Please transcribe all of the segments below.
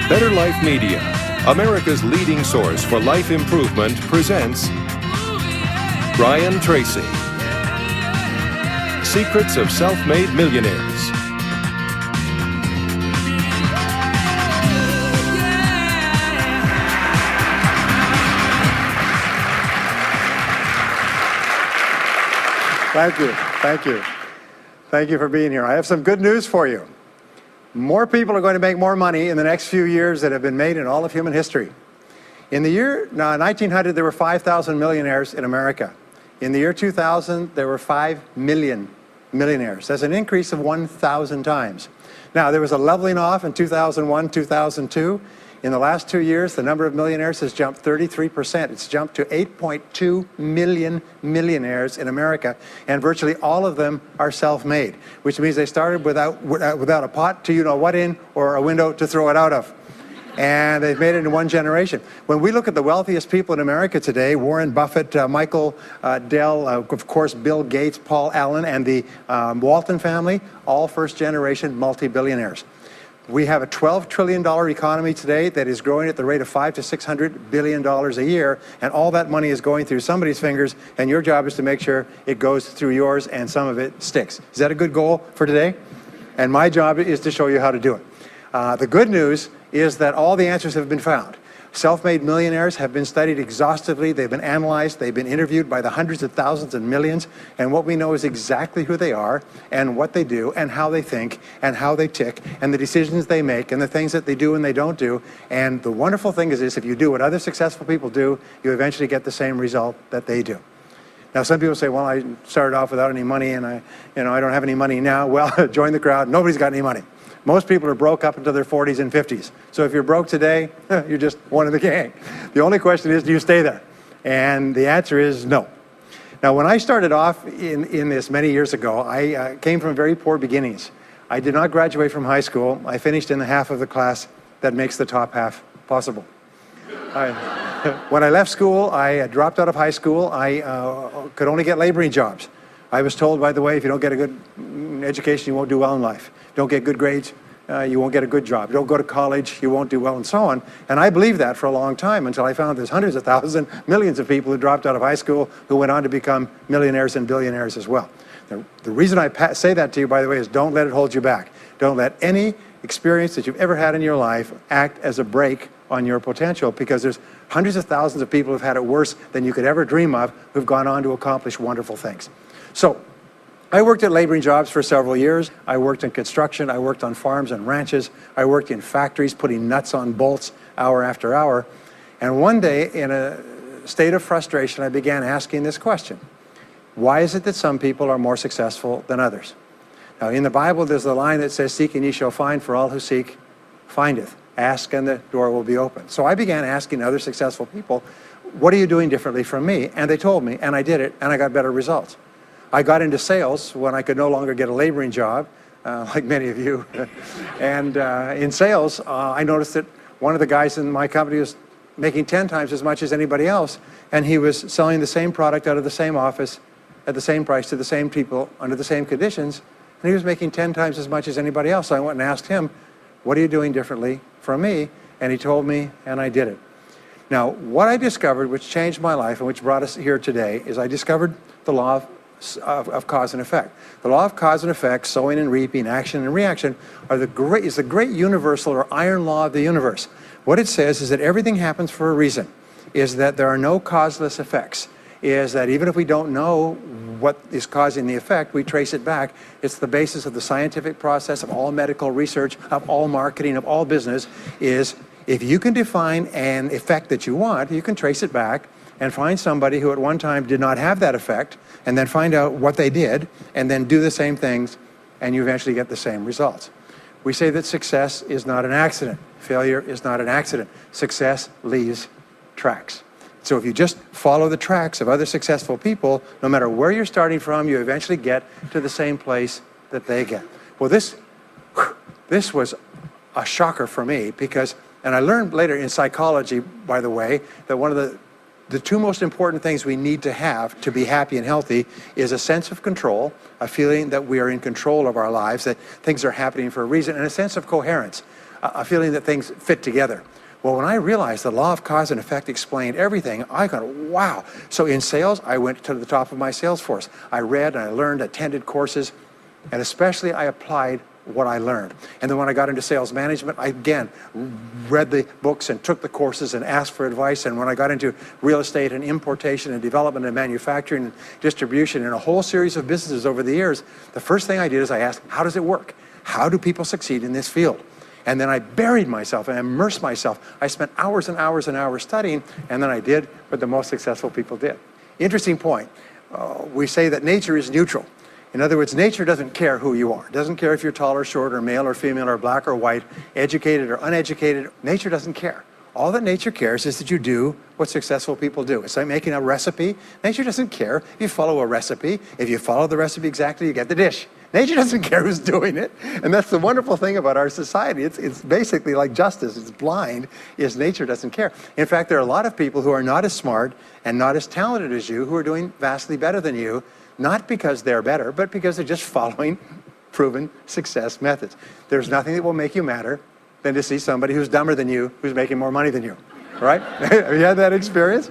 Better Life Media, America's leading source for life improvement, presents Brian Tracy. Secrets of Self-Made Millionaires. Thank you. Thank you. Thank you for being here. I have some good news for you. More people are going to make more money in the next few years than have been made in all of human history. In the year 1900, there were 5,000 millionaires in America. In the year 2000, there were 5 million millionaires. That's an increase of 1,000 times. Now, there was a leveling off in 2001, 2002. In the last 2 years, the number of millionaires has jumped 33%. It's jumped to 8.2 million millionaires in America, and virtually all of them are self-made, which means they started without a pot to you-know-what in or a window to throw it out of. And they've made it in one generation. When we look at the wealthiest people in America today, Warren Buffett, Michael Dell, of course, Bill Gates, Paul Allen, and the Walton family, all first-generation multi-billionaires. We have a $12 trillion economy today that is growing at the rate of $500 to $600 billion a year, and all that money is going through somebody's fingers, and your job is to make sure it goes through yours and some of it sticks. Is that a good goal for today? And my job is to show you how to do it. The good news is that all the answers have been found. Self-made millionaires have been studied exhaustively. They've been analyzed. They've been interviewed by the hundreds of thousands and millions. And what we know is exactly who they are and what they do and how they think and how they tick and the decisions they make and the things that they do and they don't do. And the wonderful thing is this: if you do what other successful people do, you eventually get the same result that they do. Now, some people say, well, I started off without any money and I don't have any money now. Well, join the crowd. Nobody's got any money. Most people are broke up into their 40s and 50s. So if you're broke today, you're just one of the gang. The only question is, do you stay there? And the answer is no. Now, when I started off in this many years ago, I came from very poor beginnings. I did not graduate from high school. I finished in the half of the class that makes the top half possible. When I left school, I dropped out of high school. I could only get laboring jobs. I was told, by the way, if you don't get a good education, you won't do well in life. Don't get good grades, you won't get a good job. Don't go to college, you won't do well, and so on. And I believed that for a long time until I found there's hundreds of thousands, millions of people who dropped out of high school who went on to become millionaires and billionaires as well. The reason I say that to you, by the way, is don't let it hold you back. Don't let any experience that you've ever had in your life act as a brake on your potential, because there's hundreds of thousands of people who've had it worse than you could ever dream of, who've gone on to accomplish wonderful things. So, I worked at laboring jobs for several years. I worked in construction. I worked on farms and ranches. I worked in factories putting nuts on bolts hour after hour. And one day, in a state of frustration, I began asking this question: why is it that some people are more successful than others? Now, in the Bible, there's the line that says, "Seek and ye shall find, for all who seek findeth. Ask and the door will be open." So I began asking other successful people, what are you doing differently from me? And they told me, and I did it, and I got better results. I got into sales when I could no longer get a laboring job, like many of you. And in sales, I noticed that one of the guys in my company was making 10 times as much as anybody else, and he was selling the same product out of the same office at the same price to the same people under the same conditions, and he was making 10 times as much as anybody else. So I went and asked him, what are you doing differently from me? And he told me, and I did it. Now, what I discovered, which changed my life and which brought us here today, is I discovered the law of cause and effect. The law of cause and effect, sowing and reaping, action and reaction, is the great universal or iron law of the universe. What it says is that everything happens for a reason, is that there are no causeless effects, is that even if we don't know what is causing the effect, we trace it back. It's the basis of the scientific process, of all medical research, of all marketing, of all business, is if you can define an effect that you want, you can trace it back and find somebody who at one time did not have that effect, and then find out what they did, and then do the same things, and you eventually get the same results. We say that success is not an accident. Failure is not an accident. Success leaves tracks. So if you just follow the tracks of other successful people, no matter where you're starting from, you eventually get to the same place that they get. Well, this was a shocker for me, because, and I learned later in psychology, by the way, that one of the two most important things we need to have to be happy and healthy is a sense of control, a feeling that we are in control of our lives, that things are happening for a reason, and a sense of coherence. a feeling that things fit together. Well, when I realized the law of cause and effect explained everything, I got, wow. So in sales, I went to the top of my sales force. I read and I learned, attended courses, and especially I applied what I learned. And then when I got into sales management, I again read the books and took the courses and asked for advice. And when I got into real estate and importation and development and manufacturing and distribution and a whole series of businesses over the years, the first thing I did is I asked, how does it work? How do people succeed in this field? And then I buried myself and immersed myself. I spent hours and hours and hours studying, and then I did what the most successful people did. Interesting point. We say that nature is neutral. In other words, nature doesn't care who you are. It doesn't care if you're tall or short or male or female or black or white, educated or uneducated. Nature doesn't care. All that nature cares is that you do what successful people do. It's like making a recipe. Nature doesn't care if you follow a recipe. If you follow the recipe exactly, you get the dish. Nature doesn't care who's doing it. And that's the wonderful thing about our society. It's basically like justice. It's blind, is nature doesn't care. In fact, there are a lot of people who are not as smart and not as talented as you who are doing vastly better than you, not because they're better, but because they're just following proven success methods. There's nothing that will make you madder than to see somebody who's dumber than you, who's making more money than you, right? Have you had that experience?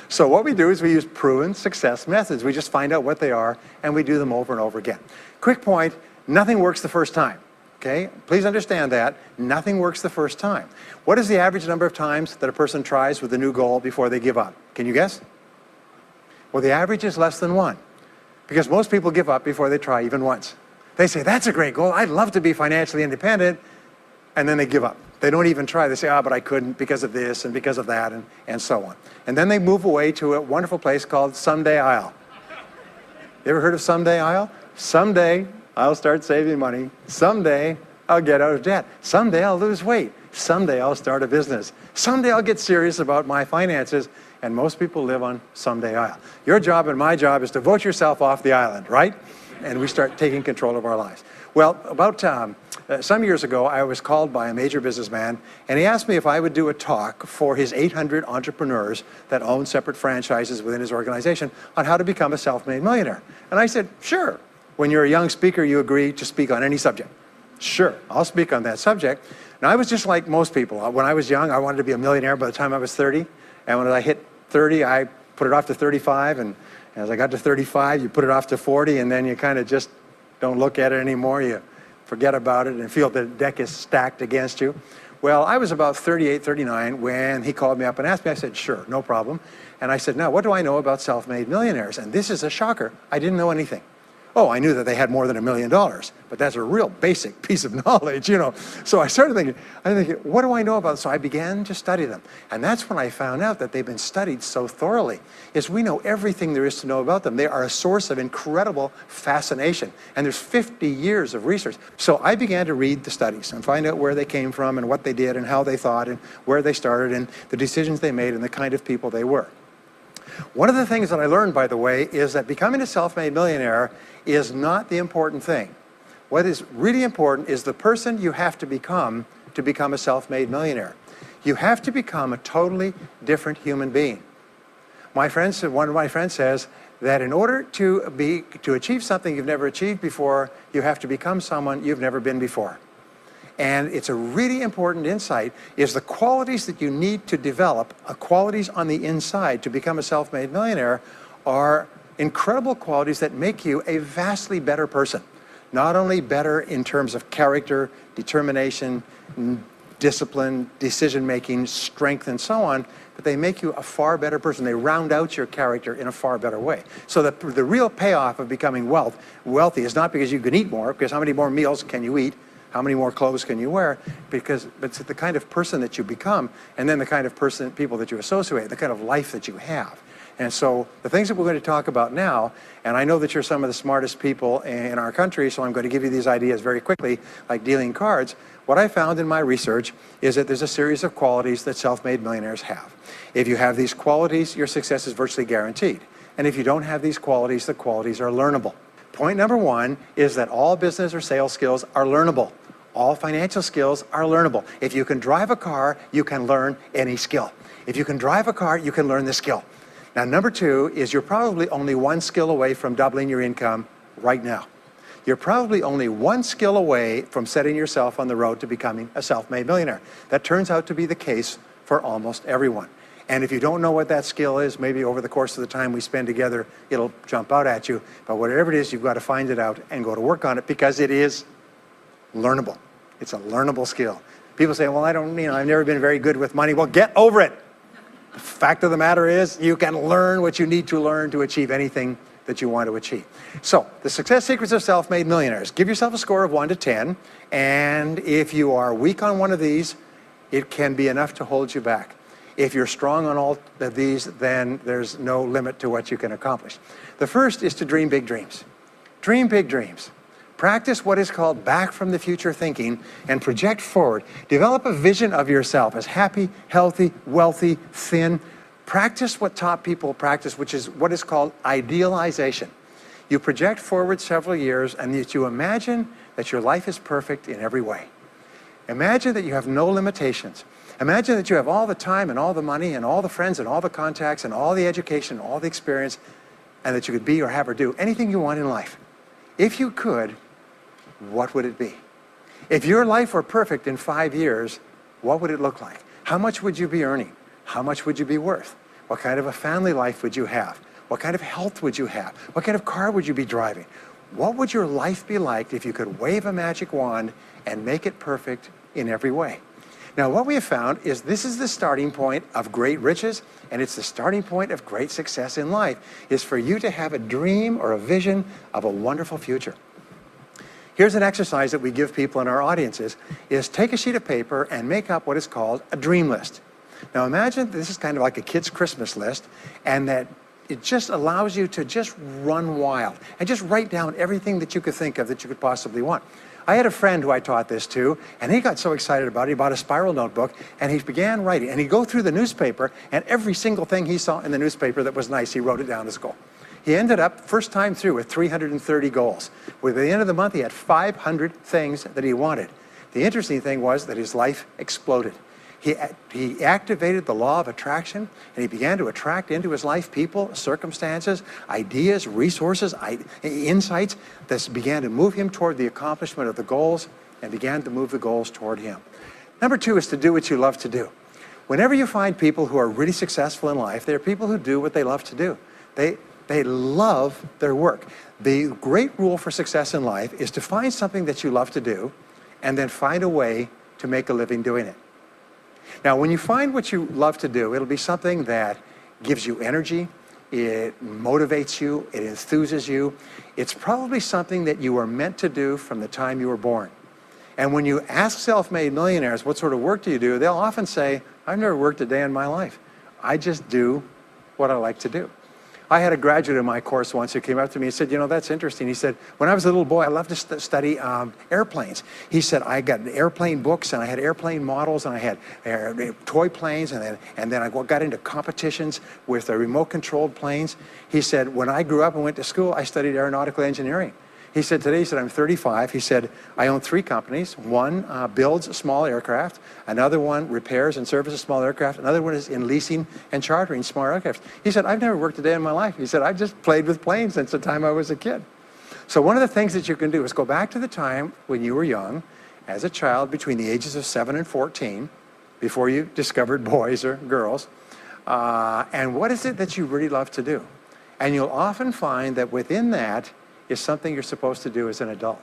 So what we do is we use proven success methods. We just find out what they are, and we do them over and over again. Quick point, nothing works the first time, okay? Please understand that. Nothing works the first time. What is the average number of times that a person tries with a new goal before they give up? Can you guess? Well, the average is less than 1, because most people give up before they try even once. They say, that's a great goal. I'd love to be financially independent, and then they give up. They don't even try. They say, but I couldn't because of this and because of that and so on. And then they move away to a wonderful place called Someday I'll. You ever heard of Someday I'll? Someday I'll start saving money. Someday I'll get out of debt. Someday I'll lose weight. Someday I'll start a business. Someday I'll get serious about my finances. And most people live on Someday I'll. Your job and my job is to vote yourself off the island, right? And we start taking control of our lives. Well, about some years ago, I was called by a major businessman, and he asked me if I would do a talk for his 800 entrepreneurs that own separate franchises within his organization on how to become a self-made millionaire. And I said, sure. When you're a young speaker, you agree to speak on any subject. Sure, I'll speak on that subject. Now, I was just like most people. When I was young, I wanted to be a millionaire by the time I was 30. And when I hit 30, I put it off to 35. And as I got to 35, you put it off to 40, and then you kind of just don't look at it anymore. You forget about it and feel the deck is stacked against you. Well, I was about 38, 39 when he called me up and asked me. I said, sure, no problem. And I said, now, what do I know about self-made millionaires? And this is a shocker. I didn't know anything. Oh, I knew that they had more than $1 million, but that's a real basic piece of knowledge, you know. So I started thinking, what do I know about it? So I began to study them. And that's when I found out that they've been studied so thoroughly, is we know everything there is to know about them. They are a source of incredible fascination. And there's 50 years of research. So I began to read the studies and find out where they came from and what they did and how they thought and where they started and the decisions they made and the kind of people they were. One of the things that I learned, by the way, is that becoming a self-made millionaire is not the important thing. What is really important is the person you have to become a self-made millionaire. You have to become a totally different human being. One of my friends says that in order to achieve something you've never achieved before, you have to become someone you've never been before. And it's a really important insight, is the qualities that you need to develop, qualities on the inside to become a self-made millionaire, are incredible qualities that make you a vastly better person. Not only better in terms of character, determination, discipline, decision-making, strength, and so on, but they make you a far better person. They round out your character in a far better way. So the real payoff of becoming wealthy is not because you can eat more, because how many more meals can you eat? How many more clothes can you wear? But it's the kind of person that you become, and then the kind of people that you associate, the kind of life that you have. And so the things that we're going to talk about now, and I know that you're some of the smartest people in our country, so I'm going to give you these ideas very quickly, like dealing cards. What I found in my research is that there's a series of qualities that self-made millionaires have. If you have these qualities, your success is virtually guaranteed. And if you don't have these qualities, the qualities are learnable. Point number one is that all business or sales skills are learnable. All financial skills are learnable. If you can drive a car, you can learn any skill. If you can drive a car, you can learn the skill. Now, number two is you're probably only one skill away from doubling your income right now. you're probably only one skill away from setting yourself on the road to becoming a self-made millionaire. That turns out to be the case for almost everyone. And if you don't know what that skill is, maybe over the course of the time we spend together, it'll jump out at you. But whatever it is, you've got to find it out and go to work on it, because it is learnable. It's a learnable skill. People say, well, I've never been very good with money. Well, get over it. The fact of the matter is, you can learn what you need to learn to achieve anything that you want to achieve. So, the success secrets of self-made millionaires. Give yourself a score of 1 to 10, and if you are weak on one of these, it can be enough to hold you back. If you're strong on all of these, then there's no limit to what you can accomplish. The first is to dream big dreams. Dream big dreams. Practice what is called back from the future thinking and project forward. Develop a vision of yourself as happy, healthy, wealthy, thin. Practice what top people practice, which is what is called idealization. You project forward several years and you imagine that your life is perfect in every way. Imagine that you have no limitations. Imagine that you have all the time and all the money and all the friends and all the contacts and all the education and all the experience, and that you could be or have or do anything you want in life. If you could, what would it be? If your life were perfect in 5 years, what would it look like? How much would you be earning? How much would you be worth? What kind of a family life would you have? What kind of health would you have? What kind of car would you be driving? What would your life be like if you could wave a magic wand and make it perfect in every way? Now, what we have found is this is the starting point of great riches, and it's the starting point of great success in life, is for you to have a dream or a vision of a wonderful future. Here's an exercise that we give people in our audiences, is take a sheet of paper and make up what is called a dream list. Now, imagine this is kind of like a kid's Christmas list, and that it just allows you to just run wild and just write down everything that you could think of that you could possibly want. I had a friend who I taught this to, and he got so excited about it, he bought a spiral notebook, and he began writing. And he'd go through the newspaper, and every single thing he saw in the newspaper that was nice, he wrote it down as a goal. He ended up, first time through, with 330 goals. By the end of the month, he had 500 things that he wanted. The interesting thing was that his life exploded. He activated the law of attraction, and he began to attract into his life people, circumstances, ideas, resources, insights that began to move him toward the accomplishment of the goals and began to move the goals toward him. Number 2 is to do what you love to do. Whenever you find people who are really successful in life, they're people who do what they love to do. They love their work. The great rule for success in life is to find something that you love to do and then find a way to make a living doing it. Now, when you find what you love to do, it'll be something that gives you energy, it motivates you, it enthuses you. It's probably something that you were meant to do from the time you were born. And when you ask self-made millionaires, what sort of work do you do? They'll often say, I've never worked a day in my life. I just do what I like to do. I had a graduate in my course once who came up to me and said, that's interesting. He said, when I was a little boy, I loved to study airplanes. He said, I got airplane books, and I had airplane models, and I had toy planes, and then I got into competitions with remote-controlled planes. He said, when I grew up and went to school, I studied aeronautical engineering. He said, today, I'm 35. He said, I own 3 companies. One builds small aircraft. Another one repairs and services small aircraft. Another one is in leasing and chartering small aircraft. He said, I've never worked a day in my life. He said, I've just played with planes since the time I was a kid. So one of the things that you can do is go back to the time when you were young, as a child between the ages of 7 and 14, before you discovered boys or girls, and what is it that you really love to do? And you'll often find that within that is something you're supposed to do as an adult.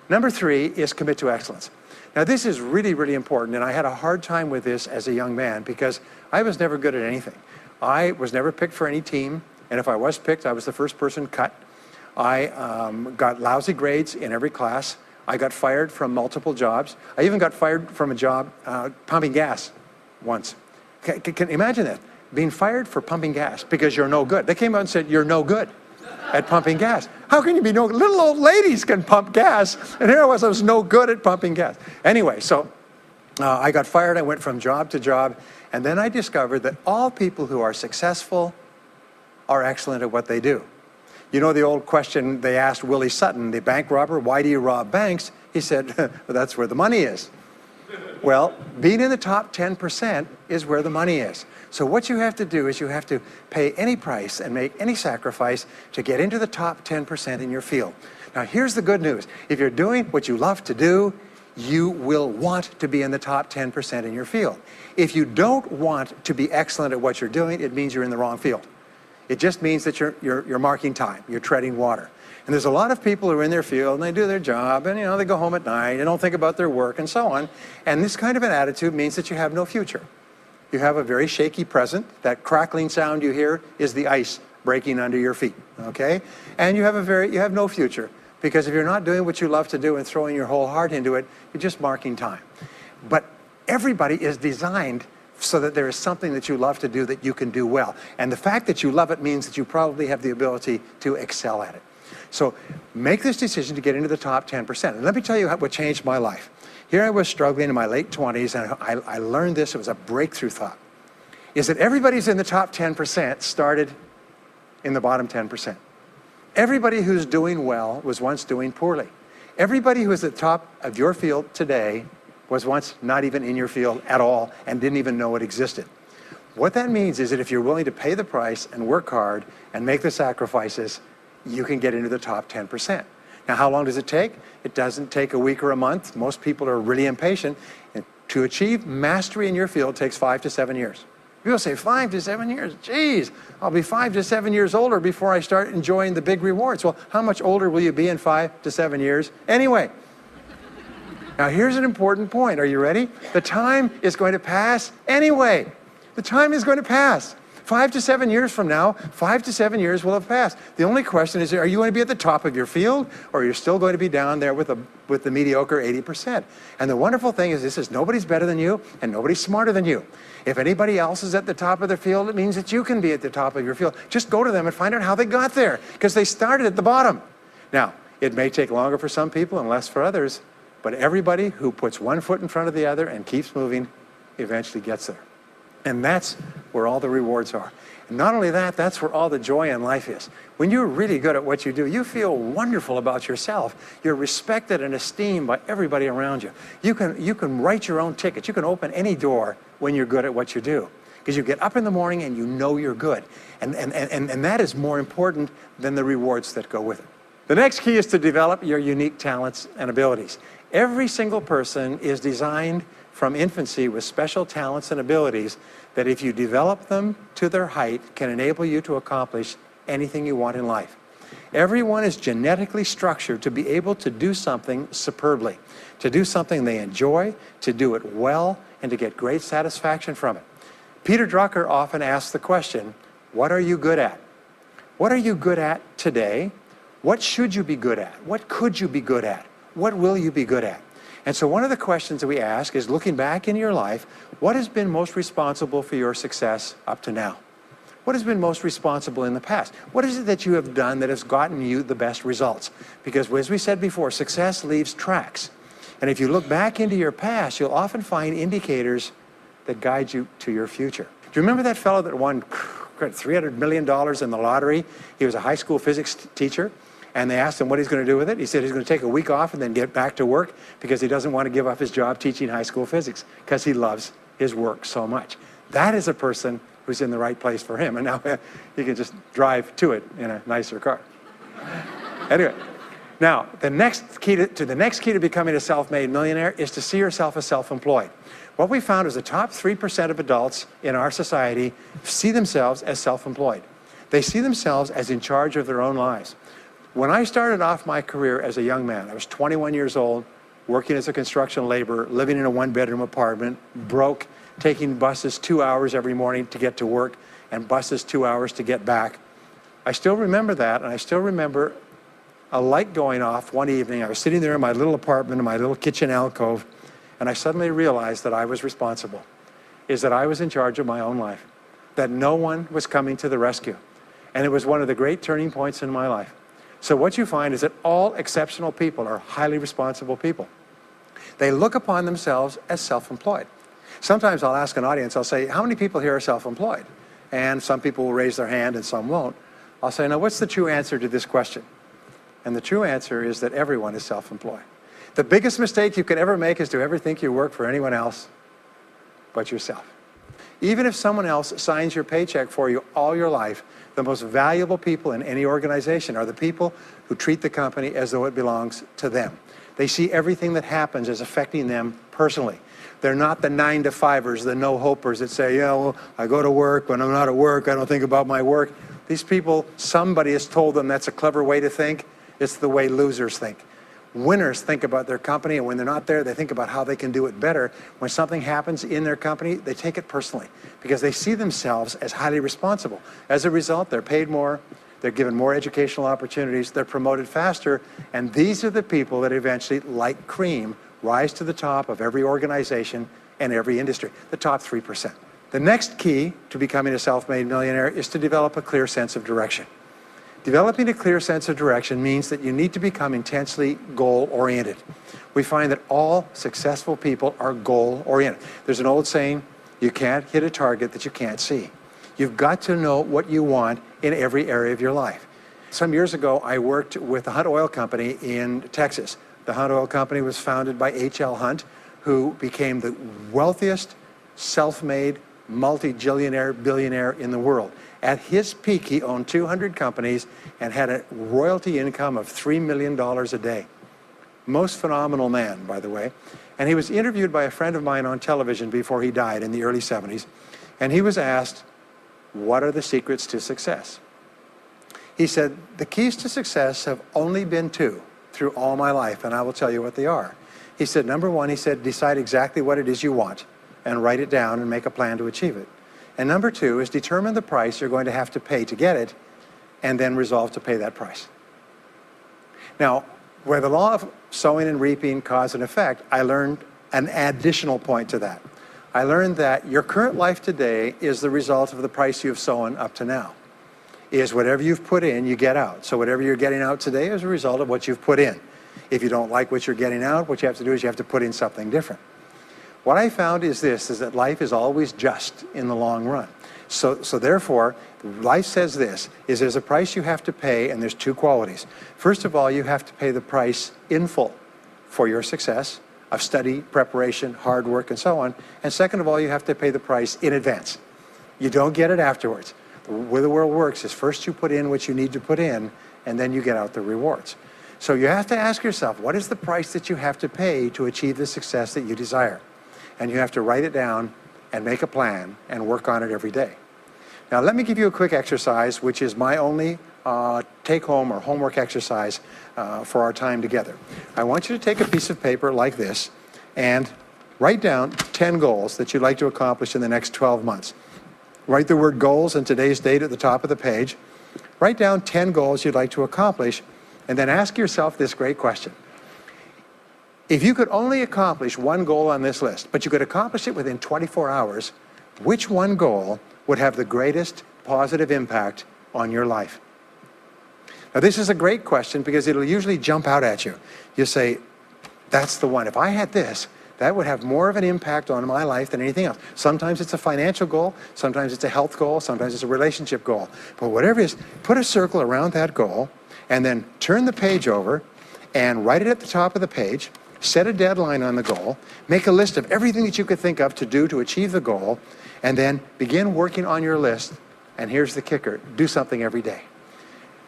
Number 3 is commit to excellence. Now, this is really, really important, and I had a hard time with this as a young man because I was never good at anything. I was never picked for any team, and if I was picked, I was the first person cut. I got lousy grades in every class. I got fired from multiple jobs. I even got fired from a job pumping gas once. Can you imagine that? Being fired for pumping gas because you're no good. They came out and said, you're no good at pumping gas. How can you be no good? Little old ladies can pump gas, and here I was no good at pumping gas. Anyway, so I got fired. I went from job to job, and then I discovered that all people who are successful are excellent at what they do. You know the old question they asked Willie Sutton, the bank robber, why do you rob banks? He said, well, that's where the money is. Well, being in the top 10% is where the money is. So what you have to do is you have to pay any price and make any sacrifice to get into the top 10% in your field. Now here's the good news. If you're doing what you love to do, you will want to be in the top 10% in your field. If you don't want to be excellent at what you're doing, it means you're in the wrong field. It just means that you're marking time, you're treading water. And there's a lot of people who are in their field and they do their job and they go home at night and don't think about their work and so on. And this kind of an attitude means that you have no future. You have a very shaky present. That crackling sound you hear is the ice breaking under your feet, okay? And you have no future, because if you're not doing what you love to do and throwing your whole heart into it, you're just marking time. But everybody is designed so that there is something that you love to do that you can do well. And the fact that you love it means that you probably have the ability to excel at it. So make this decision to get into the top 10%. And let me tell you what changed my life. Here I was struggling in my late 20s, and I learned this. It was a breakthrough thought. Is that everybody's in the top 10% started in the bottom 10%. Everybody who's doing well was once doing poorly. Everybody who is at the top of your field today was once not even in your field at all and didn't even know it existed. What that means is that if you're willing to pay the price and work hard and make the sacrifices, you can get into the top 10%. Now, how long does it take? It doesn't take a week or a month. Most people are really impatient. And to achieve mastery in your field takes 5 to 7 years. People say 5 to 7 years. Geez, I'll be 5 to 7 years older before I start enjoying the big rewards. Well, how much older will you be in 5 to 7 years anyway? Now, here's an important point. Are you ready? The time is going to pass anyway. The time is going to pass. 5 to 7 years from now, 5 to 7 years will have passed. The only question is, are you going to be at the top of your field, or you're still going to be down there with the mediocre 80%? And the wonderful thing is this: is nobody's better than you, and nobody's smarter than you. If anybody else is at the top of their field, it means that you can be at the top of your field. Just go to them and find out how they got there, because they started at the bottom. Now, it may take longer for some people and less for others, but everybody who puts one foot in front of the other and keeps moving eventually gets there. And that's where all the rewards are. And not only that, that's where all the joy in life is. When you're really good at what you do, you feel wonderful about yourself. You're respected and esteemed by everybody around you. You can write your own tickets. You can open any door when you're good at what you do, because you get up in the morning and you know you're good. And that is more important than the rewards that go with it. The next key is to develop your unique talents and abilities. Every single person is designed from infancy with special talents and abilities that, if you develop them to their height, can enable you to accomplish anything you want in life. Everyone is genetically structured to be able to do something superbly, to do something they enjoy, to do it well, and to get great satisfaction from it. Peter Drucker often asks the question, what are you good at? What are you good at today? What should you be good at? What could you be good at? What will you be good at? And so one of the questions that we ask is, looking back in your life, what has been most responsible for your success up to now? What has been most responsible in the past? What is it that you have done that has gotten you the best results? Because as we said before, success leaves tracks. And if you look back into your past, you'll often find indicators that guide you to your future. Do you remember that fellow that won $300 million in the lottery? He was a high school physics teacher. And they asked him what he's going to do with it. He said he's going to take a week off and then get back to work, because he doesn't want to give up his job teaching high school physics, because he loves his work so much. That is a person who's in the right place for him. And now he can just drive to it in a nicer car. Anyway, now the next key to becoming a self-made millionaire is to see yourself as self-employed. What we found is the top 3% of adults in our society see themselves as self-employed. They see themselves as in charge of their own lives. When I started off my career as a young man, I was 21 years old, working as a construction laborer, living in a one-bedroom apartment, broke, taking buses 2 hours every morning to get to work, and buses 2 hours to get back. I still remember that, and I still remember a light going off one evening. I was sitting there in my little apartment, in my little kitchen alcove, and I suddenly realized that I was responsible, that I was in charge of my own life, that no one was coming to the rescue. And it was one of the great turning points in my life. So what you find is that all exceptional people are highly responsible people. They look upon themselves as self-employed. Sometimes I'll ask an audience, I'll say, how many people here are self-employed? And some people will raise their hand and some won't. I'll say, now what's the true answer to this question? And the true answer is that everyone is self-employed. The biggest mistake you could ever make is to ever think you work for anyone else but yourself. Even if someone else signs your paycheck for you all your life, The most valuable people in any organization are the people who treat the company as though it belongs to them. They see everything that happens as affecting them personally. They're not the 9-to-5ers, the no-hopers that say, yeah, well, I go to work. When I'm not at work, I don't think about my work. These people, somebody has told them that's a clever way to think. It's the way losers think. Winners think about their company, and when they're not there, they think about how they can do it better. When something happens in their company, they take it personally because they see themselves as highly responsible. As a result, they're paid more, they're given more educational opportunities, they're promoted faster, and these are the people that eventually, like cream, rise to the top of every organization and every industry, the top 3%. The next key to becoming a self-made millionaire is to develop a clear sense of direction. Developing a clear sense of direction means that you need to become intensely goal-oriented. We find that all successful people are goal-oriented. There's an old saying, you can't hit a target that you can't see. You've got to know what you want in every area of your life. Some years ago, I worked with the Hunt Oil Company in Texas. The Hunt Oil Company was founded by H.L. Hunt, who became the wealthiest, self-made, multi-jillionaire billionaire in the world. At his peak, he owned 200 companies and had a royalty income of $3 million a day. Most phenomenal man, by the way. And he was interviewed by a friend of mine on television before he died in the early 70s. And he was asked, what are the secrets to success? He said, the keys to success have only been two through all my life, and I will tell you what they are. He said, number one, he said, decide exactly what it is you want and write it down and make a plan to achieve it. And number two is determine the price you're going to have to pay to get it and then resolve to pay that price. Now, where the law of sowing and reaping cause and effect, I learned an additional point to that. I learned that your current life today is the result of the price you've sown up to now. Is whatever you've put in, you get out. So whatever you're getting out today is a result of what you've put in. If you don't like what you're getting out, what you have to do is you have to put in something different. What I found is this, is that life is always just in the long run. So therefore, life says this, is there's a price you have to pay, and there's two qualities. First of all, you have to pay the price in full for your success of study, preparation, hard work, and so on. And second of all, you have to pay the price in advance. You don't get it afterwards. The way the world works is first you put in what you need to put in, and then you get out the rewards. So you have to ask yourself, what is the price that you have to pay to achieve the success that you desire? And you have to write it down and make a plan and work on it every day. Now let me give you a quick exercise, which is my only take-home or homework exercise for our time together. I want you to take a piece of paper like this and write down 10 goals that you'd like to accomplish in the next 12 months. Write the word goals and today's date at the top of the page. Write down 10 goals you'd like to accomplish, and then ask yourself this great question. If you could only accomplish one goal on this list, but you could accomplish it within 24 hours, which one goal would have the greatest positive impact on your life? Now this is a great question because it'll usually jump out at you. You say, that's the one. If I had this, that would have more of an impact on my life than anything else. Sometimes it's a financial goal, sometimes it's a health goal, sometimes it's a relationship goal. But whatever it is, put a circle around that goal and then turn the page over and write it at the top of the page. Set a deadline on the goal, make a list of everything that you could think of to do to achieve the goal, and then begin working on your list. And here's the kicker, do something every day.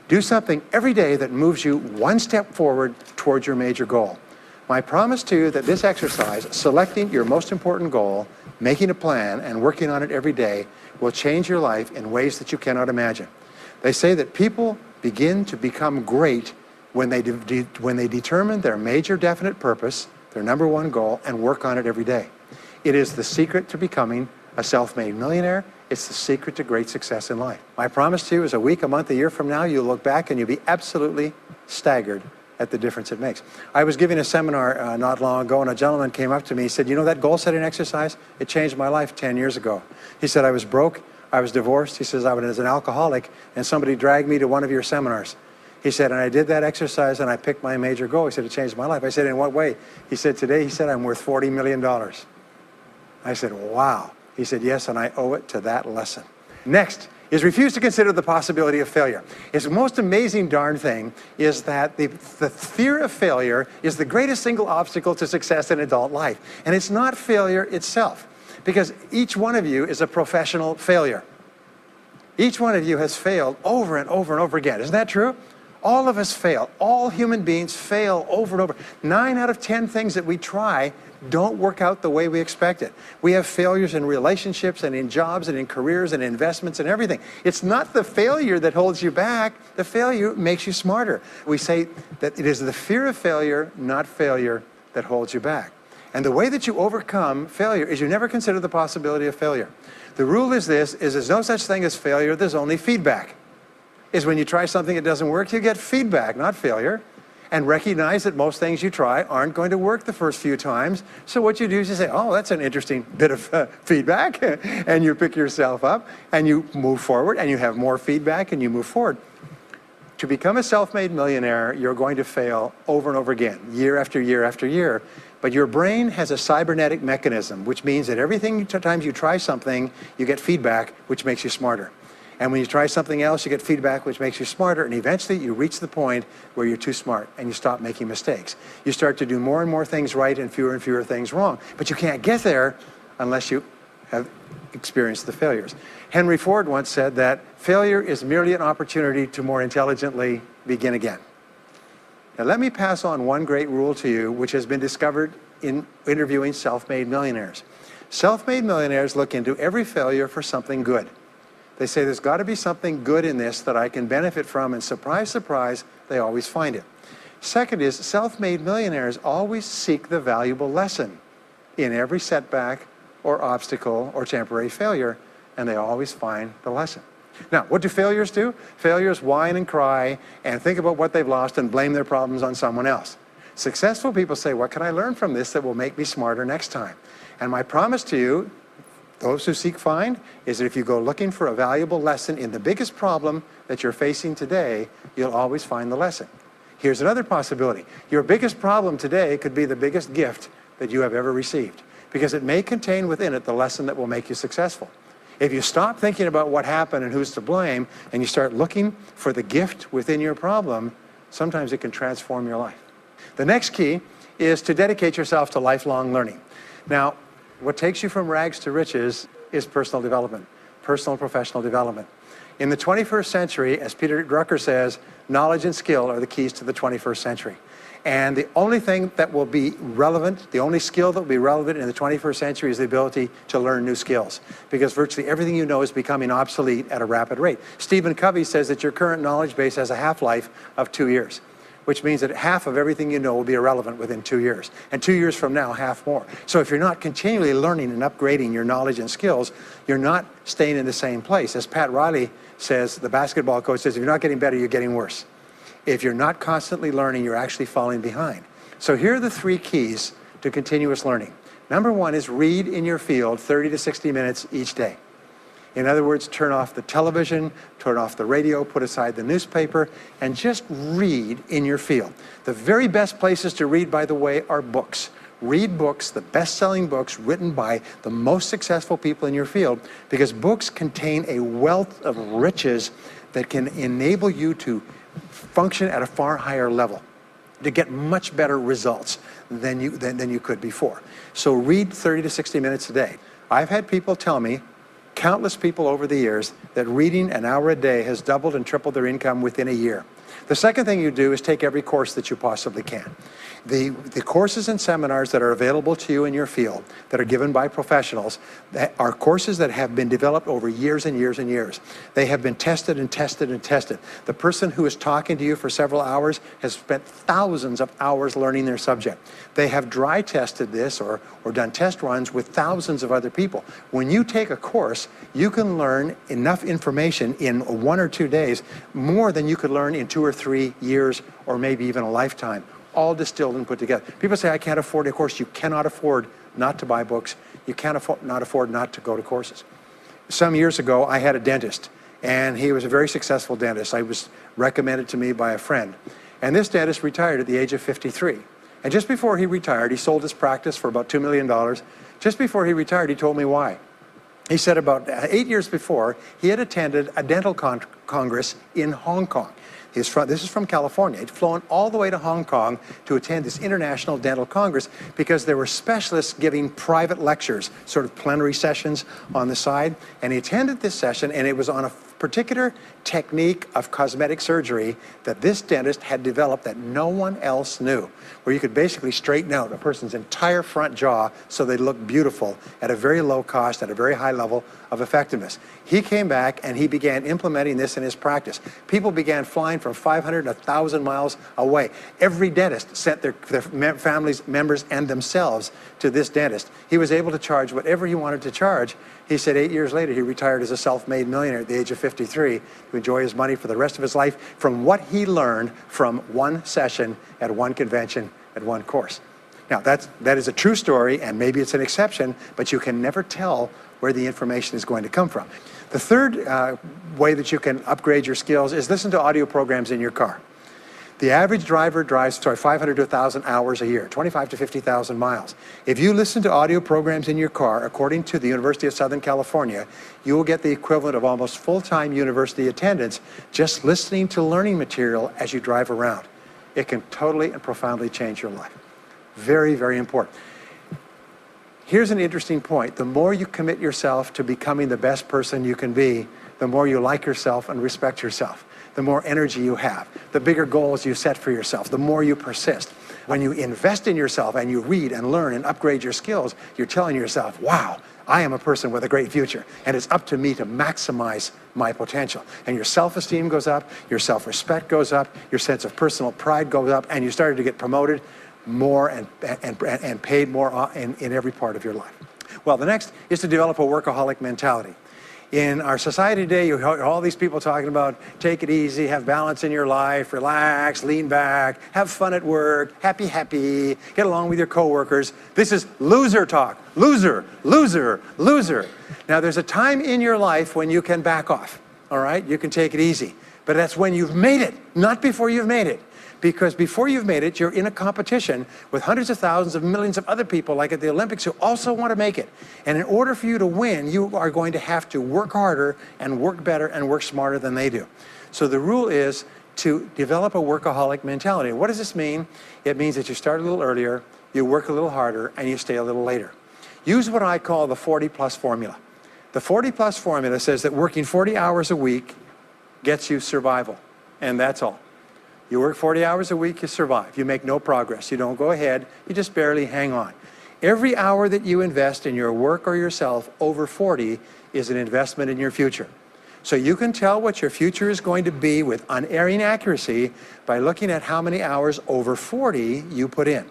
Do something every day that moves you one step forward towards your major goal. My promise to you that this exercise, selecting your most important goal, making a plan, and working on it every day, will change your life in ways that you cannot imagine. They say that people begin to become great when they determine their major definite purpose, their number one goal, and work on it every day. It is the secret to becoming a self-made millionaire. It's the secret to great success in life. My promise to you is a week, a month, a year from now, you'll look back and you'll be absolutely staggered at the difference it makes. I was giving a seminar not long ago, and a gentleman came up to me. He said, you know that goal-setting exercise? It changed my life 10 years ago. He said, I was broke, I was divorced. He says, I was an alcoholic, and somebody dragged me to one of your seminars. He said, and I did that exercise and I picked my major goal. He said, it changed my life. I said, in what way? He said, today, he said, I'm worth $40 million. I said, wow. He said, yes, and I owe it to that lesson. Next is refuse to consider the possibility of failure. It's the most amazing darn thing is that the fear of failure is the greatest single obstacle to success in adult life. And it's not failure itself, because each one of you is a professional failure. Each one of you has failed over and over and over again. Isn't that true? All of us fail. All human beings fail over and over. 9 out of 10 things that we try don't work out the way we expected. We have failures in relationships and in jobs and in careers and investments and everything. It's not the failure that holds you back. The failure makes you smarter. We say that it is the fear of failure, not failure, that holds you back. And the way that you overcome failure is you never consider the possibility of failure. The rule is this, is there's no such thing as failure, there's only feedback. Is when you try something that doesn't work, you get feedback, not failure. And recognize that most things you try aren't going to work the first few times. So what you do is you say, oh, that's an interesting bit of feedback. And you pick yourself up and you move forward and you have more feedback and you move forward. To become a self-made millionaire, you're going to fail over and over again, year after year after year. But your brain has a cybernetic mechanism, which means that every time you try something, you get feedback, which makes you smarter. And when you try something else, you get feedback, which makes you smarter. And eventually, you reach the point where you're too smart and you stop making mistakes. You start to do more and more things right and fewer things wrong. But you can't get there unless you have experienced the failures. Henry Ford once said that failure is merely an opportunity to more intelligently begin again. Now, let me pass on one great rule to you, which has been discovered in interviewing self-made millionaires. Self-made millionaires look into every failure for something good. They say, there's got to be something good in this that I can benefit from, and surprise, surprise, they always find it. Second is, self-made millionaires always seek the valuable lesson in every setback or obstacle or temporary failure, and they always find the lesson. Now, what do failures do? Failures whine and cry and think about what they've lost and blame their problems on someone else. Successful people say, what can I learn from this that will make me smarter next time? And my promise to you, those who seek find, is that if you go looking for a valuable lesson in the biggest problem that you're facing today, you'll always find the lesson. Here's another possibility. Your biggest problem today could be the biggest gift that you have ever received, because it may contain within it the lesson that will make you successful. If you stop thinking about what happened and who's to blame, and you start looking for the gift within your problem, sometimes it can transform your life. The next key is to dedicate yourself to lifelong learning. Now, what takes you from rags to riches is personal development, personal and professional development. In the 21st century, as Peter Drucker says, knowledge and skill are the keys to the 21st century. And the only thing that will be relevant, the only skill that will be relevant in the 21st century is the ability to learn new skills, because virtually everything you know is becoming obsolete at a rapid rate. Stephen Covey says that your current knowledge base has a half-life of 2 years, which means that half of everything you know will be irrelevant within 2 years. And 2 years from now, half more. So if you're not continually learning and upgrading your knowledge and skills, you're not staying in the same place. As Pat Riley says, the basketball coach says, if you're not getting better, you're getting worse. If you're not constantly learning, you're actually falling behind. So here are the 3 keys to continuous learning. Number 1 is read in your field 30 to 60 minutes each day. In other words, turn off the television, turn off the radio, put aside the newspaper, and just read in your field. The very best places to read, by the way, are books. Read books, the best-selling books written by the most successful people in your field, because books contain a wealth of riches that can enable you to function at a far higher level, to get much better results than you could before. So read 30 to 60 minutes a day. I've had people tell me, countless people over the years, that reading an hour a day has doubled and tripled their income within a year. The second thing you do is take every course that you possibly can. The courses and seminars that are available to you in your field that are given by professionals are courses that have been developed over years and years and years. They have been tested and tested and tested. The person who is talking to you for several hours has spent thousands of hours learning their subject. They have dry tested this or done test runs with thousands of other people. When you take a course, you can learn enough information in 1 or 2 days, more than you could learn in 2 or 3 years or maybe even a lifetime, all distilled and put together. People say, I can't afford a course. You cannot afford not to buy books. You can't afford not to go to courses. Some years ago, I had a dentist, and he was a very successful dentist. I was recommended to me by a friend. And this dentist retired at the age of 53. And just before he retired, he sold his practice for about $2 million. Just before he retired, he told me why. He said about 8 years before, he had attended a dental congress in Hong Kong. This is from California. He'd flown all the way to Hong Kong to attend this international dental congress because there were specialists giving private lectures, sort of plenary sessions on the side. And he attended this session, and it was on particular technique of cosmetic surgery that this dentist had developed that no one else knew, where you could basically straighten out a person's entire front jaw so they look beautiful at a very low cost, at a very high level of effectiveness. He came back and he began implementing this in his practice. People began flying from 500 to 1,000 miles away. Every dentist sent their families, members, and themselves to this dentist. He was able to charge whatever he wanted to charge. He said 8 years later, he retired as a self-made millionaire at the age of 53 to enjoy his money for the rest of his life from what he learned from one session at one convention at one course. Now, that is a true story, and maybe it's an exception, but you can never tell where the information is going to come from. The third way that you can upgrade your skills is listen to audio programs in your car. The average driver drives 500 to 1,000 hours a year, 25 to 50,000 miles. If you listen to audio programs in your car, according to the University of Southern California, you will get the equivalent of almost full-time university attendance just listening to learning material as you drive around. It can totally and profoundly change your life. Very, very important. Here's an interesting point. The more you commit yourself to becoming the best person you can be, the more you like yourself and respect yourself. The more energy you have, the bigger goals you set for yourself, the more you persist. When you invest in yourself and you read and learn and upgrade your skills, you're telling yourself, wow, I am a person with a great future, and it's up to me to maximize my potential. And your self-esteem goes up, your self-respect goes up, your sense of personal pride goes up, and you started to get promoted more and paid more in every part of your life. Well, the next is to develop a workaholic mentality. In our society today, you hear all these people talking about take it easy, have balance in your life, relax, lean back, have fun at work, happy, get along with your coworkers. This is loser talk. Loser, loser, loser. Now, there's a time in your life when you can back off, all right? You can take it easy. But that's when you've made it, not before you've made it. Because before you've made it, you're in a competition with hundreds of thousands of millions of other people, like at the Olympics, who also want to make it. And in order for you to win, you are going to have to work harder and work better and work smarter than they do. So the rule is to develop a workaholic mentality. What does this mean? It means that you start a little earlier, you work a little harder, and you stay a little later. Use what I call the 40-plus formula. The 40-plus formula says that working 40 hours a week gets you survival, and that's all. You work 40 hours a week, you survive. You make no progress. You don't go ahead. You just barely hang on. Every hour that you invest in your work or yourself over 40 is an investment in your future. So you can tell what your future is going to be with unerring accuracy by looking at how many hours over 40 you put in.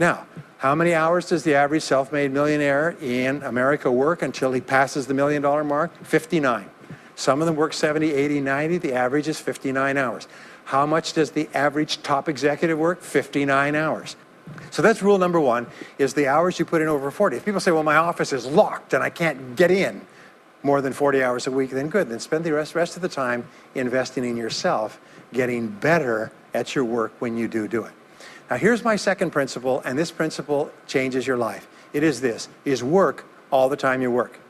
Now, how many hours does the average self-made millionaire in America work until he passes the $1 million mark? 59. Some of them work 70, 80, 90. The average is 59 hours. How much does the average top executive work? 59 hours. So that's rule number one, is the hours you put in over 40. If people say, well, my office is locked and I can't get in more than 40 hours a week, then good. Then spend the rest of the time investing in yourself, getting better at your work when you do it. Now, here's my second principle, and this principle changes your life. It is this, is work all the time you work.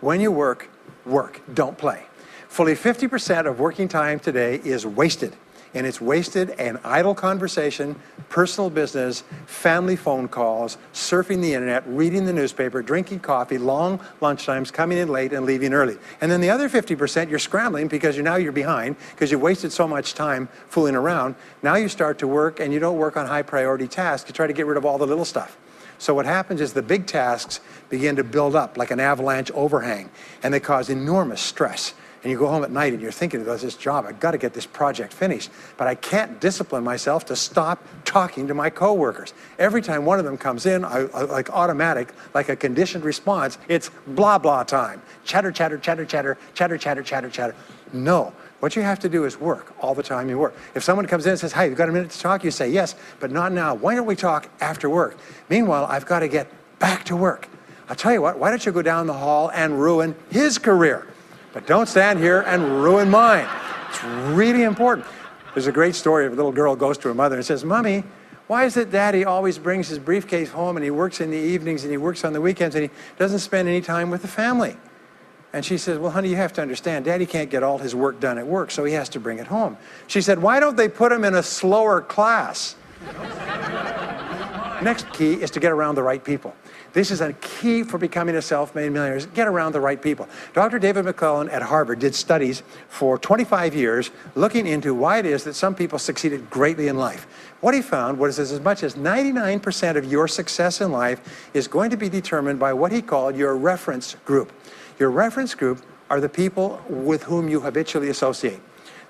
When you work, work, don't play. Fully 50% of working time today is wasted, and it's wasted in idle conversation, personal business, family phone calls, surfing the internet, reading the newspaper, drinking coffee, long lunchtimes, coming in late and leaving early. And then the other 50%, you're scrambling because you're behind because you wasted so much time fooling around. Now you start to work, and you don't work on high priority tasks. You try to get rid of all the little stuff. So what happens is the big tasks begin to build up like an avalanche overhang, and they cause enormous stress. And you go home at night and you're thinking about this job, I've got to get this project finished, but I can't discipline myself to stop talking to my coworkers. Every time one of them comes in, like automatic, like a conditioned response, it's blah, blah time. Chatter, chatter, chatter, chatter, chatter, chatter, chatter, chatter. No, what you have to do is work all the time you work. If someone comes in and says, hey, you've got a minute to talk, you say, yes, but not now. Why don't we talk after work? Meanwhile, I've got to get back to work. I'll tell you what, why don't you go down the hall and ruin his career? But don't stand here and ruin mine. It's really important. There's a great story of a little girl goes to her mother and says, Mommy, why is it Daddy always brings his briefcase home and he works in the evenings and he works on the weekends and he doesn't spend any time with the family? And she says, well, honey, you have to understand, Daddy can't get all his work done at work, so he has to bring it home. She said, why don't they put him in a slower class? Next key is to get around the right people. This is a key for becoming a self-made millionaire, is get around the right people. Dr. David McClellan at Harvard did studies for 25 years looking into why it is that some people succeeded greatly in life. What he found was as much as 99% of your success in life is going to be determined by what he called your reference group. Your reference group are the people with whom you habitually associate.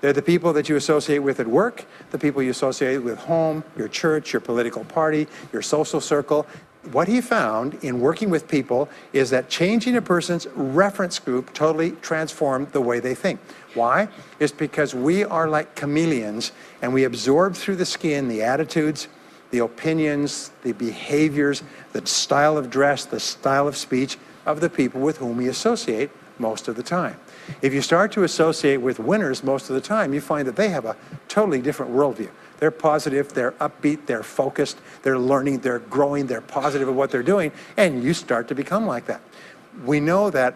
They're the people that you associate with at work, the people you associate with home, your church, your political party, your social circle. What he found in working with people is that changing a person's reference group totally transformed the way they think. Why? It's because we are like chameleons, and we absorb through the skin the attitudes, the opinions, the behaviors, the style of dress, the style of speech of the people with whom we associate most of the time. If you start to associate with winners most of the time, you find that they have a totally different worldview. They're positive, they're upbeat, they're focused, they're learning, they're growing, they're positive of what they're doing, and you start to become like that. We know that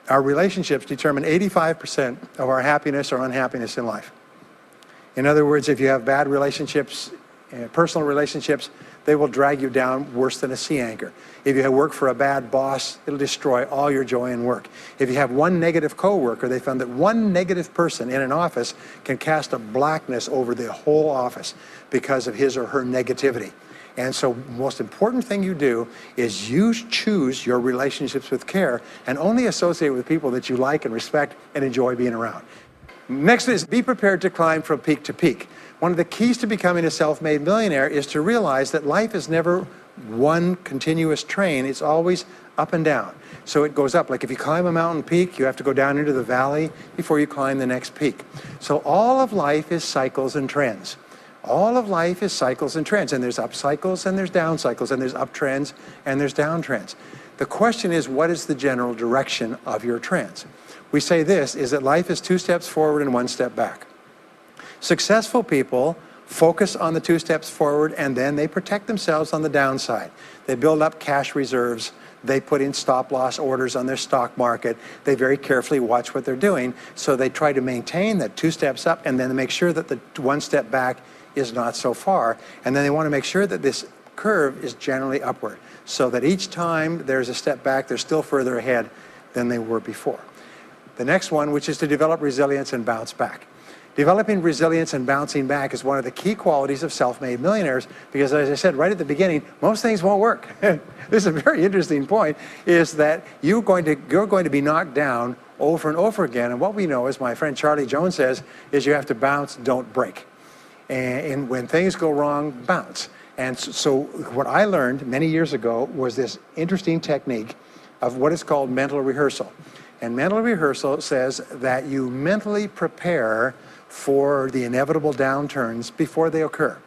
our relationships determine 85% of our happiness or unhappiness in life. In other words, if you have bad relationships, personal relationships, they will drag you down worse than a sea anchor. If you work for a bad boss, it'll destroy all your joy in work. If you have one negative coworker, they found that one negative person in an office can cast a blackness over the whole office because of his or her negativity. And so the most important thing you do is you choose your relationships with care and only associate with people that you like and respect and enjoy being around. Next is be prepared to climb from peak to peak. One of the keys to becoming a self-made millionaire is to realize that life is never one continuous train. It's always up and down. So it goes up. Like if you climb a mountain peak, you have to go down into the valley before you climb the next peak. So all of life is cycles and trends. All of life is cycles and trends. And there's up cycles and there's down cycles and there's up trends and there's down trends. The question is, what is the general direction of your trends? We say this, is that life is 2 steps forward and 1 step back. Successful people focus on the 2 steps forward, and then they protect themselves on the downside. They build up cash reserves. They put in stop loss orders on their stock market. They very carefully watch what they're doing. So they try to maintain that 2 steps up, and then make sure that the 1 step back is not so far. And then they want to make sure that this curve is generally upward, so that each time there's a step back, they're still further ahead than they were before. The next one, which is to develop resilience and bounce back. Developing resilience and bouncing back is one of the key qualities of self-made millionaires, because as I said right at the beginning, most things won't work. This is a very interesting point, is that you're going to be knocked down over and over again. And what we know, as my friend Charlie Jones says, is you have to bounce, don't break. And when things go wrong, bounce. And so what I learned many years ago was this interesting technique of what is called mental rehearsal. And mental rehearsal says that you mentally prepare for the inevitable downturns before they occur.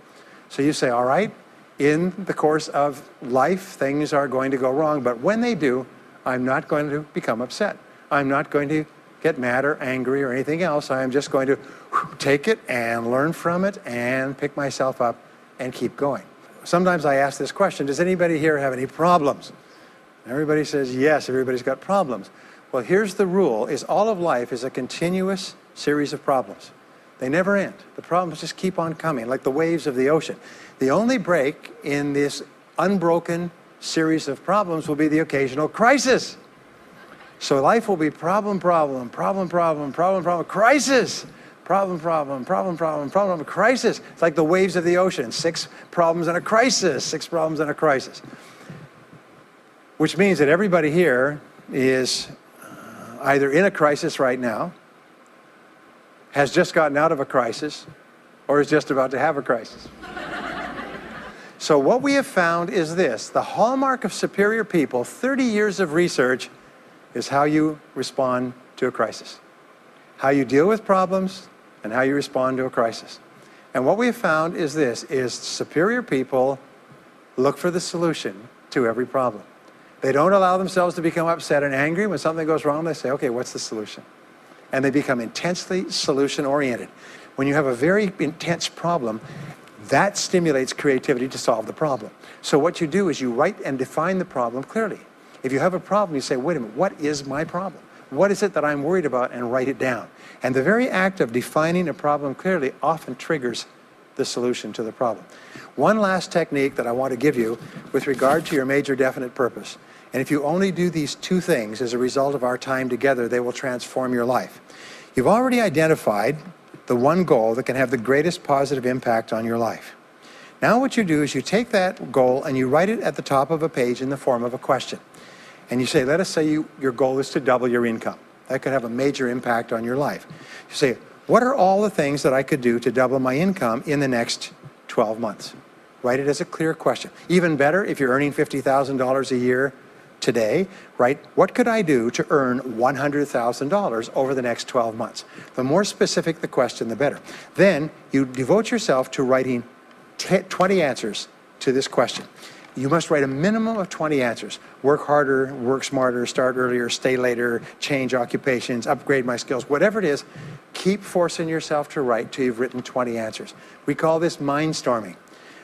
So you say, all right, in the course of life, things are going to go wrong, but when they do, I'm not going to become upset. I'm not going to get mad or angry or anything else. I am just going to take it and learn from it and pick myself up and keep going. Sometimes I ask this question, does anybody here have any problems? Everybody says yes, everybody's got problems. Well, here's the rule, is all of life is a continuous series of problems. They never end. The problems just keep on coming, like the waves of the ocean. The only break in this unbroken series of problems will be the occasional crisis. So life will be problem, problem, problem, problem, problem, problem, crisis. Problem, problem, problem, problem, problem, crisis. It's like the waves of the ocean. 6 problems and a crisis, 6 problems and a crisis. Which means that everybody here is either in a crisis right now, has just gotten out of a crisis, or is just about to have a crisis. So what we have found is this, the hallmark of superior people, 30 years of research, is how you respond to a crisis. How you deal with problems and how you respond to a crisis. And what we have found is this, is superior people look for the solution to every problem. They don't allow themselves to become upset and angry. When something goes wrong, they say, okay, what's the solution? And they become intensely solution-oriented. When you have a very intense problem, that stimulates creativity to solve the problem. So what you do is you write and define the problem clearly. If you have a problem, you say, wait a minute, what is my problem? What is it that I'm worried about? And write it down. And the very act of defining a problem clearly often triggers the solution to the problem. One last technique that I want to give you with regard to your major definite purpose. And if you only do these two things as a result of our time together, they will transform your life. You've already identified the one goal that can have the greatest positive impact on your life. Now what you do is you take that goal and you write it at the top of a page in the form of a question. And you say, let us say your goal is to double your income. That could have a major impact on your life. You say, what are all the things that I could do to double my income in the next 12 months? Write it as a clear question. Even better, if you're earning $50,000 a year today, write, what could I do to earn $100,000 over the next 12 months? The more specific the question, the better. Then you devote yourself to writing 20 answers to this question. You must write a minimum of 20 answers. Work harder, work smarter, start earlier, stay later, change occupations, upgrade my skills, whatever it is, keep forcing yourself to write till you've written 20 answers. We call this mindstorming.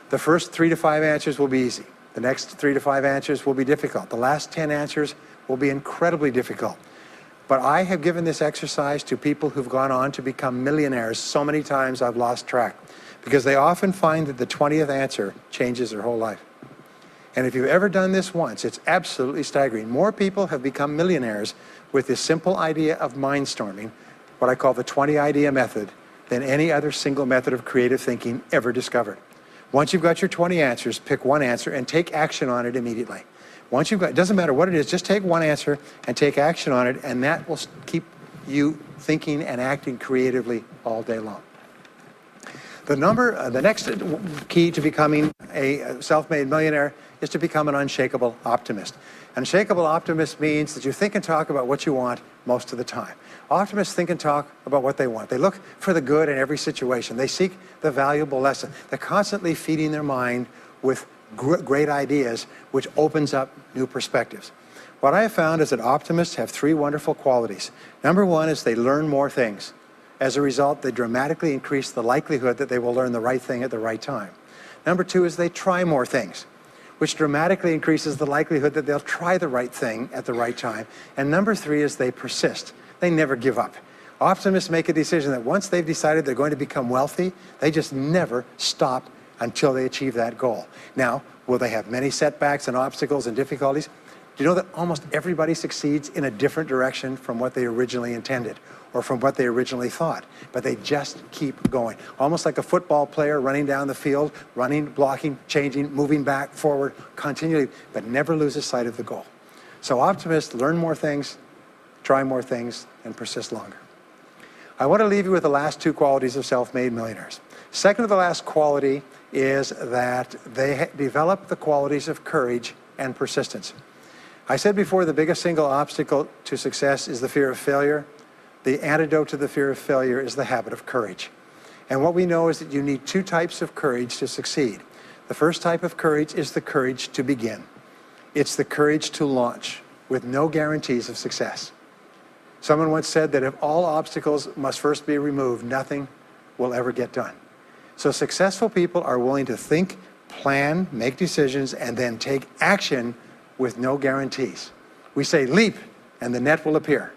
The first 3 to 5 answers will be easy. The next 3 to 5 answers will be difficult. The last 10 answers will be incredibly difficult. But I have given this exercise to people who've gone on to become millionaires so many times I've lost track, because they often find that the 20th answer changes their whole life. And if you've ever done this once, it's absolutely staggering. More people have become millionaires with this simple idea of mindstorming, what I call the 20 idea method, than any other single method of creative thinking ever discovered. Once you've got your 20 answers, pick one answer and take action on it immediately. Once you've got, it doesn't matter what it is, just take one answer and take action on it, and that will keep you thinking and acting creatively all day long. The next key to becoming a self-made millionaire is to become an unshakable optimist. An unshakable optimist means that you think and talk about what you want most of the time. Optimists think and talk about what they want. They look for the good in every situation. They seek the valuable lesson. They're constantly feeding their mind with great ideas, which opens up new perspectives. What I have found is that optimists have 3 wonderful qualities. Number 1 is they learn more things. As a result, they dramatically increase the likelihood that they will learn the right thing at the right time. Number 2 is they try more things, which dramatically increases the likelihood that they'll try the right thing at the right time. And number 3 is they persist. They never give up. Optimists make a decision that once they've decided they're going to become wealthy, they just never stop until they achieve that goal. Now, will they have many setbacks and obstacles and difficulties? Do you know that almost everybody succeeds in a different direction from what they originally intended or from what they originally thought? But they just keep going. Almost like a football player running down the field, running, blocking, changing, moving back, forward, continually, but never loses sight of the goal. So optimists learn more things, try more things, and persist longer. I want to leave you with the last 2 qualities of self-made millionaires. Second to the last quality is that they develop the qualities of courage and persistence. I said before, the biggest single obstacle to success is the fear of failure. The antidote to the fear of failure is the habit of courage. And what we know is that you need 2 types of courage to succeed. The first type of courage is the courage to begin. It's the courage to launch with no guarantees of success. Someone once said that if all obstacles must first be removed, nothing will ever get done. So successful people are willing to think, plan, make decisions, and then take action with no guarantees. We say leap and the net will appear.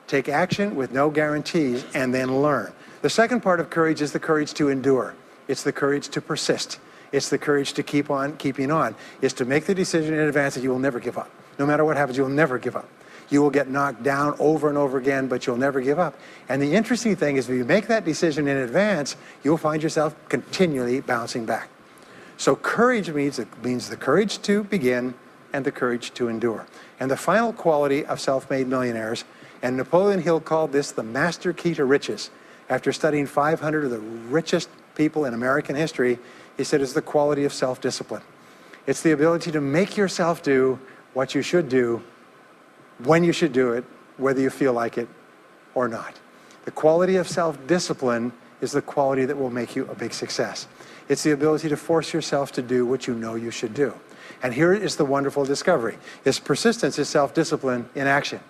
Take action with no guarantees and then learn. The second part of courage is the courage to endure. It's the courage to persist. It's the courage to keep on keeping on. It's to make the decision in advance that you will never give up. No matter what happens, you will never give up. You will get knocked down over and over again, but you'll never give up. And the interesting thing is if you make that decision in advance, you'll find yourself continually bouncing back. So courage means the courage to begin and the courage to endure. And the final quality of self-made millionaires, and Napoleon Hill called this the master key to riches. After studying 500 of the richest people in American history, he said it's the quality of self-discipline. It's the ability to make yourself do what you should do, when you should do it, whether you feel like it or not. The quality of self-discipline is the quality that will make you a big success. It's the ability to force yourself to do what you know you should do. And here is the wonderful discovery. Is persistence is self-discipline in action.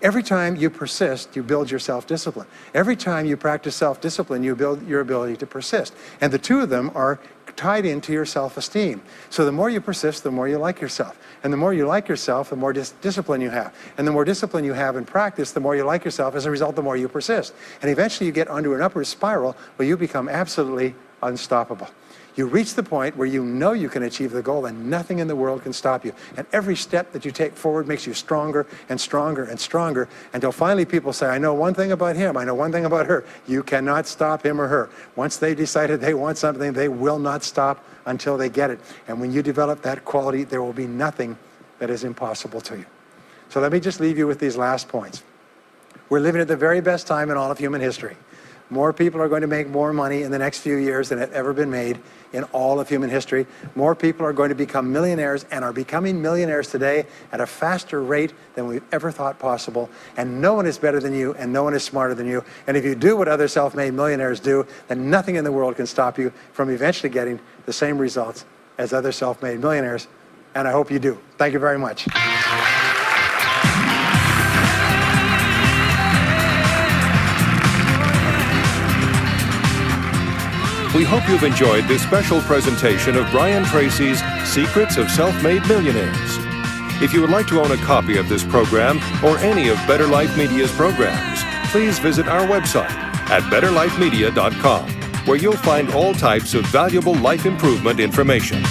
Every time you persist, you build your self-discipline. Every time you practice self-discipline, you build your ability to persist. And the 2 of them are tied into your self-esteem. So the more you persist, the more you like yourself. And the more you like yourself, the more discipline you have. And the more discipline you have in practice, the more you like yourself. As a result, the more you persist. And eventually you get onto an upward spiral where you become absolutely unstoppable. You reach the point where you know you can achieve the goal and nothing in the world can stop you. And every step that you take forward makes you stronger and stronger and stronger until finally people say, I know one thing about him, I know one thing about her. You cannot stop him or her. Once they decided they want something, they will not stop until they get it. And when you develop that quality, there will be nothing that is impossible to you. So let me just leave you with these last points. We're living at the very best time in all of human history. More people are going to make more money in the next few years than have ever been made in all of human history. More people are going to become millionaires and are becoming millionaires today at a faster rate than we've ever thought possible. And no one is better than you and no one is smarter than you. And if you do what other self-made millionaires do, then nothing in the world can stop you from eventually getting the same results as other self-made millionaires. And I hope you do. Thank you very much. We hope you've enjoyed this special presentation of Brian Tracy's Secrets of Self-Made Millionaires. If you would like to own a copy of this program or any of Better Life Media's programs, please visit our website at betterlifemedia.com, where you'll find all types of valuable life improvement information.